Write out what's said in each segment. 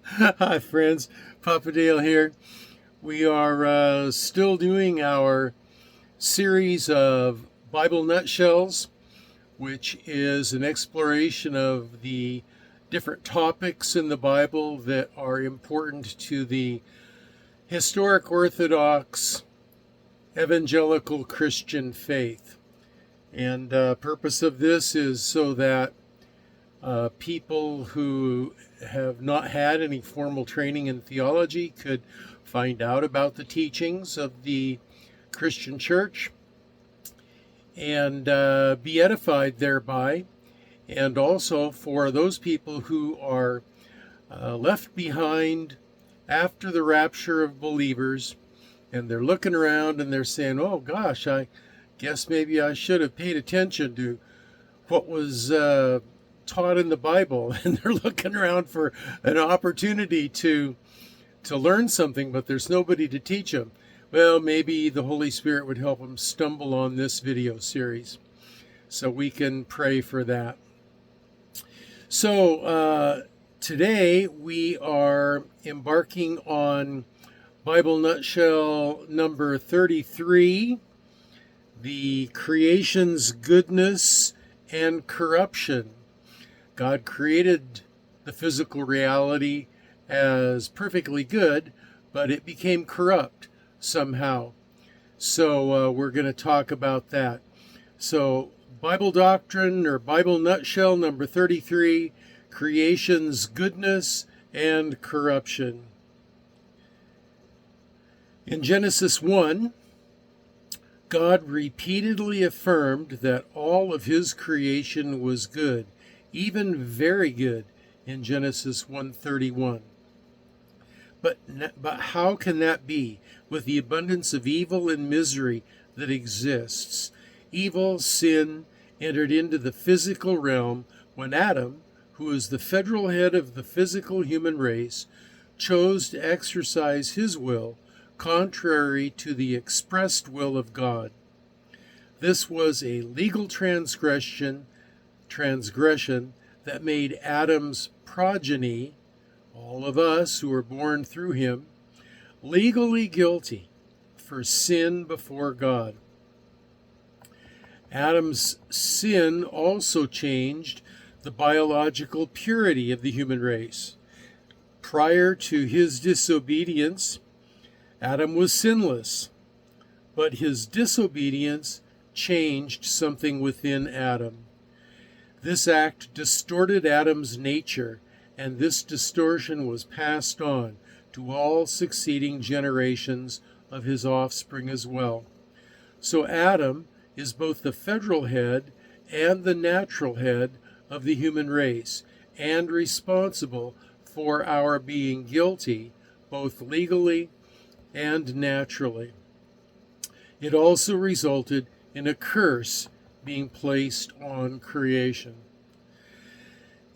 Hi, friends. Papa Dale here. We are still doing our series of Bible nutshells, which is an exploration of the different topics in the Bible that are important to the historic Orthodox evangelical Christian faith. And purpose of this is so that people who have not had any formal training in theology could find out about the teachings of the Christian church and be edified thereby. And also for those people who are left behind after the rapture of believers, and they're looking around and they're saying, oh gosh, I guess maybe I should have paid attention to what was taught in the Bible, and they're looking around for an opportunity to learn something, but there's nobody to teach them. Well, maybe the Holy Spirit would help them stumble on this video series, so we can pray for that. So today we are embarking on Bible nutshell number 33, the creation's goodness and corruption. God created the physical reality as perfectly good, but it became corrupt somehow. So we're going to talk about that. So Bible doctrine or Bible nutshell number 33, creation's goodness and corruption. In Genesis 1, God repeatedly affirmed that all of his creation was good, even very good, in Genesis 1:31. But how can that be with the abundance of evil and misery that exists? Evil, sin, entered into the physical realm when Adam, who is the federal head of the physical human race, chose to exercise his will contrary to the expressed will of God. This was a legal transgression that made Adam's progeny, all of us who were born through him, legally guilty for sin before God. Adam's sin also changed the biological purity of the human race. Prior to his disobedience, Adam was sinless, but his disobedience changed something within Adam. This act distorted Adam's nature, and this distortion was passed on to all succeeding generations of his offspring as well. So Adam is both the federal head and the natural head of the human race, and responsible for our being guilty, both legally and naturally. It also resulted in a curse being placed on creation.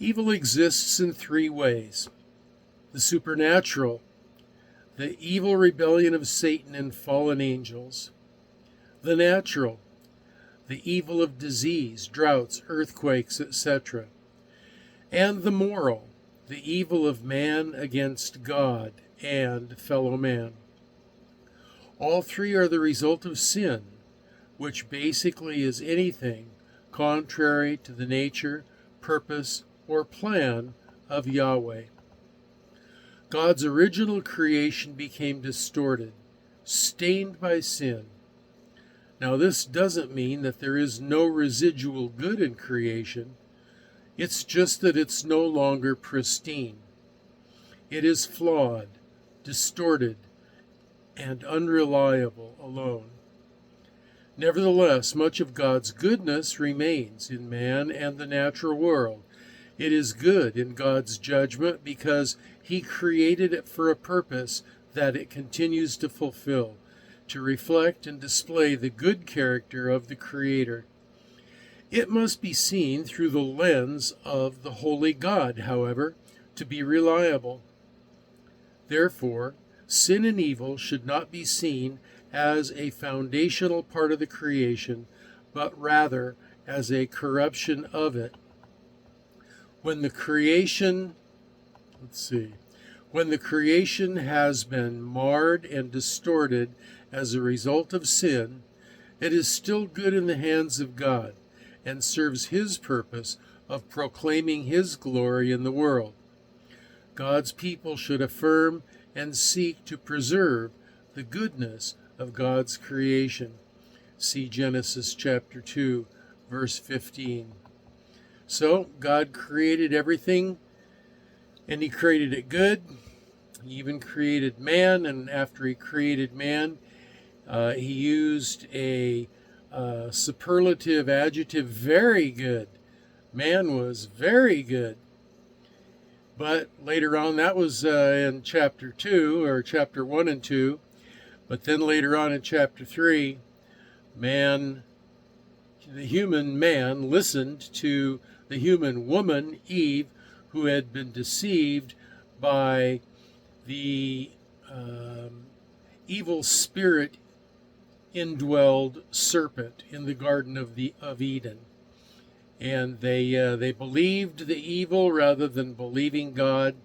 Evil exists in three ways: the supernatural, the evil rebellion of Satan and fallen angels; the natural, the evil of disease, droughts, earthquakes, etc.; and the moral, the evil of man against God and fellow man. All three are the result of sin, which basically is anything contrary to the nature, purpose, or plan of Yahweh. God's original creation became distorted, stained by sin. Now, this doesn't mean that there is no residual good in creation. It's just that it's no longer pristine. It is flawed, distorted, and unreliable alone. Nevertheless, much of God's goodness remains in man and the natural world. It is good in God's judgment because he created it for a purpose that it continues to fulfill, to reflect and display the good character of the Creator. It must be seen through the lens of the holy God, however, to be reliable. Therefore, sin and evil should not be seen as a foundational part of the creation, but rather as a corruption of it. when the creation, when the creation has been marred and distorted as a result of sin, it is still good in the hands of God and serves His purpose of proclaiming His glory in the world. God's people should affirm and seek to preserve the goodness of God's creation. See Genesis chapter 2, verse 15. So, God created everything, and He created it good. He even created man, and after He created man, He used a superlative adjective, very good. Man was very good. But later on, that was in chapter 2, or chapter 1 and 2. But then later on in chapter 3, the human man listened to the human woman, Eve, who had been deceived by the evil spirit indwelled serpent in the Garden of Eden. And they believed the evil rather than believing God,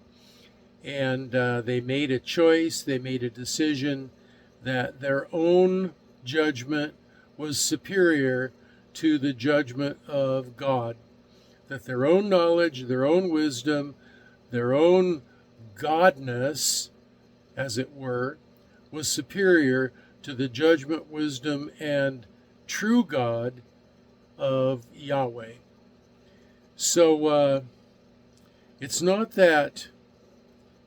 and they made a choice, they made a decision that their own judgment was superior to the judgment of God, that their own knowledge, their own wisdom, their own godness, as it were, was superior to the judgment, wisdom, and true God of Yahweh. So it's not that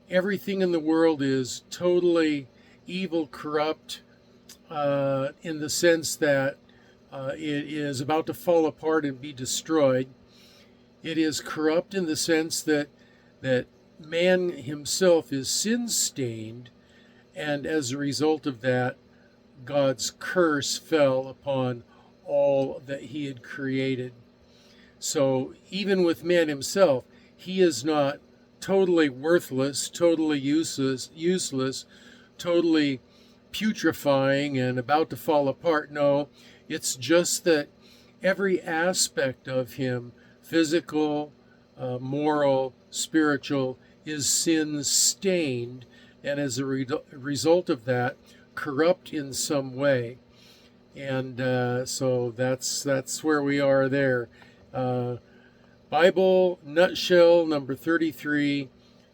everything in the world is totally evil, corrupt, in the sense that it is about to fall apart and be destroyed. It is corrupt in the sense that man himself is sin-stained, and as a result of that, God's curse fell upon all that He had created. So even with man himself, he is not totally worthless, totally useless, totally putrefying and about to fall apart. No, it's just that every aspect of him, physical, moral, spiritual, is sin-stained, and as a result of that, corrupt in some way. And so that's where we are there. Bible nutshell number 33,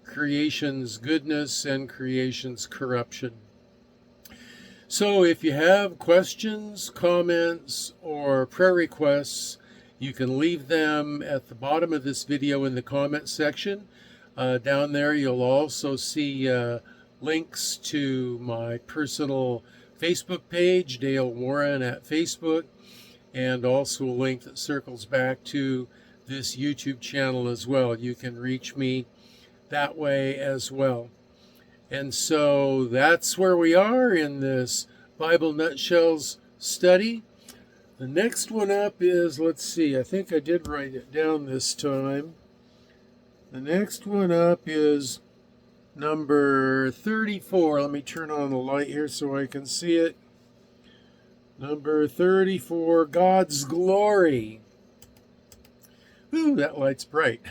creation's goodness and creation's corruption. So if you have questions, comments, or prayer requests, you can leave them at the bottom of this video in the comment section. Down there you'll also see links to my personal Facebook page, Dale Warren at Facebook, and also a link that circles back to this YouTube channel as well. You can reach me that way as well. And so that's where we are in this Bible Nutshells study. The next one up is, let's see, I think I did write it down this time. The next one up is number 34. Let me turn on the light here so I can see it. Number 34, God's glory. Ooh, that light's bright.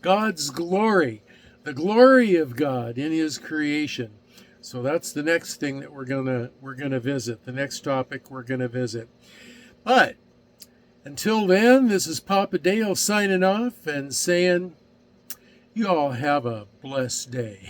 God's glory. The glory of God in His creation. So that's the next thing that we're gonna visit. The next topic we're gonna visit. But until then, this is Papa Dale signing off and saying, you all have a blessed day.